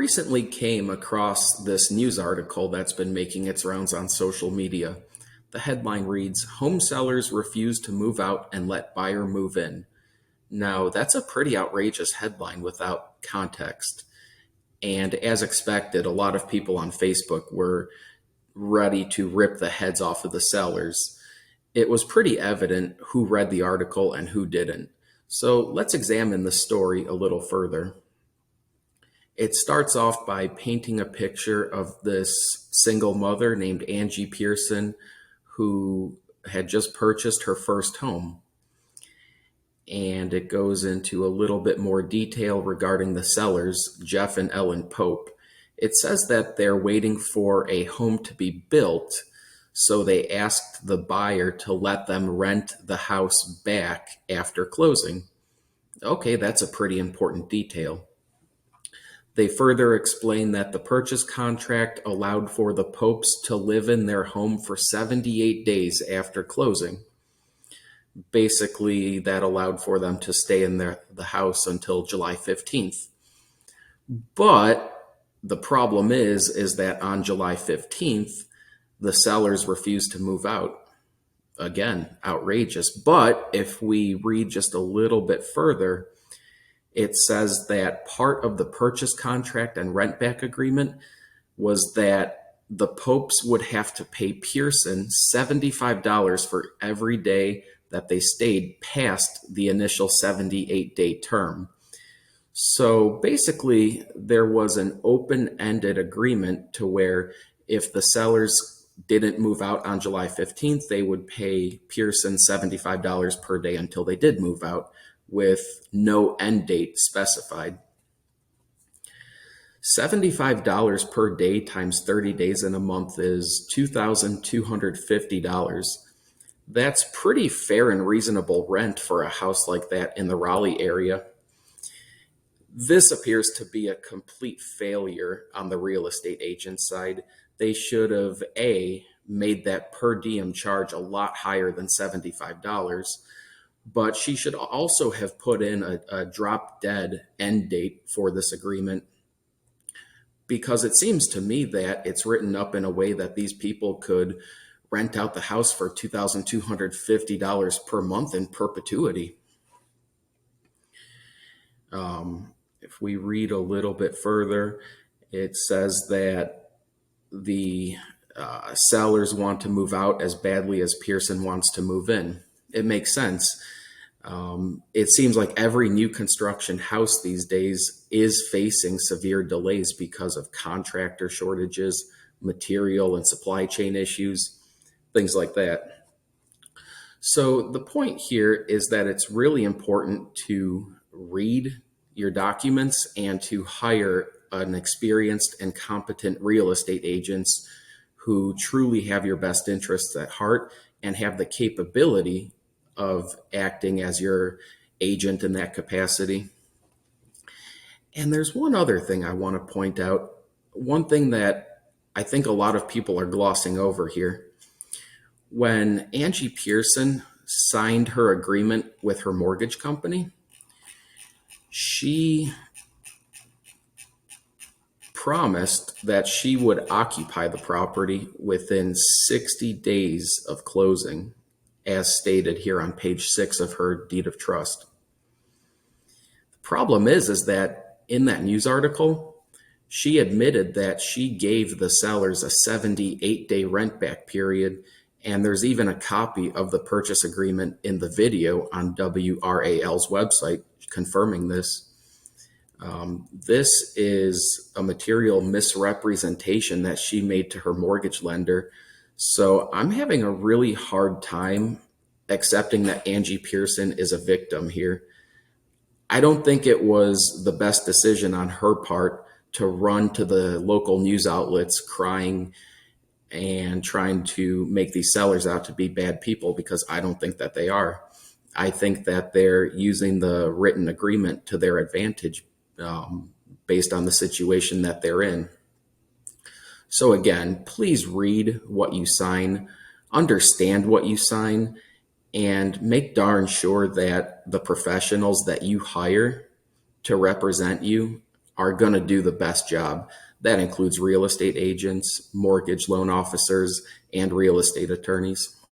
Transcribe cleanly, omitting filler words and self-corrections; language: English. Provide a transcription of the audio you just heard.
recently came across this news article that's been making its rounds on social media. The headline reads, "Home sellers refuse to move out and let buyer move in." Now, that's a pretty outrageous headline without context. And as expected, a lot of people on Facebook were ready to rip the heads off of the sellers. It was pretty evident who read the article and who didn't. So let's examine the story a little further. It starts off by painting a picture of this single mother named Angie Pearson who had just purchased her first home. And it goes into a little bit more detail regarding the sellers, Jeff and Ellen Pope. It says that they're waiting for a home to be built, so they asked the buyer to let them rent the house back after closing. Okay, that's a pretty important detail. They further explain that the purchase contract allowed for the Popes to live in their home for 78 days after closing. Basically, that allowed for them to stay in the house until July 15th. But the problem is that on July 15th, the sellers refused to move out. Again, outrageous. But if we read just a little bit further, it says that part of the purchase contract and rent back agreement was that the Popes would have to pay Pearson $75 for every day that they stayed past the initial 78-day term. So basically, there was an open-ended agreement to where if the sellers didn't move out on July 15th, they would pay Pearson $75 per day until they did move out, with no end date specified. $75 per day times 30 days in a month is $2,250. That's pretty fair and reasonable rent for a house like that in the Raleigh area. This appears to be a complete failure on the real estate agent side. They should have made that per diem charge a lot higher than $75. But she should also have put in a drop dead end date for this agreement, because it seems to me that it's written up in a way that these people could rent out the house for $2,250 per month in perpetuity. If we read a little bit further, it says that the sellers want to move out as badly as Pearson wants to move in. It makes sense. It seems like every new construction house these days is facing severe delays because of contractor shortages, material and supply chain issues, things like that. So the point here is that it's really important to read your documents and to hire an experienced and competent real estate agents who truly have your best interests at heart and have the capability of acting as your agent in that capacity. And there's one other thing I want to point out. One thing that I think a lot of people are glossing over here. When Angie Pearson signed her agreement with her mortgage company, she promised that she would occupy the property within 60 days of closing, as stated here on page 6 of her deed of trust. The problem is that in that news article, she admitted that she gave the sellers a 78-day rent back period, and there's even a copy of the purchase agreement in the video on WRAL's website confirming this. This is a material misrepresentation that she made to her mortgage lender. So I'm having a really hard time accepting that Angie Pearson is a victim here. I don't think it was the best decision on her part to run to the local news outlets crying and trying to make these sellers out to be bad people, because I don't think that they are. I think that they're using the written agreement to their advantage based on the situation that they're in. So again, please read what you sign, understand what you sign, and make darn sure that the professionals that you hire to represent you are going to do the best job. That includes real estate agents, mortgage loan officers, and real estate attorneys.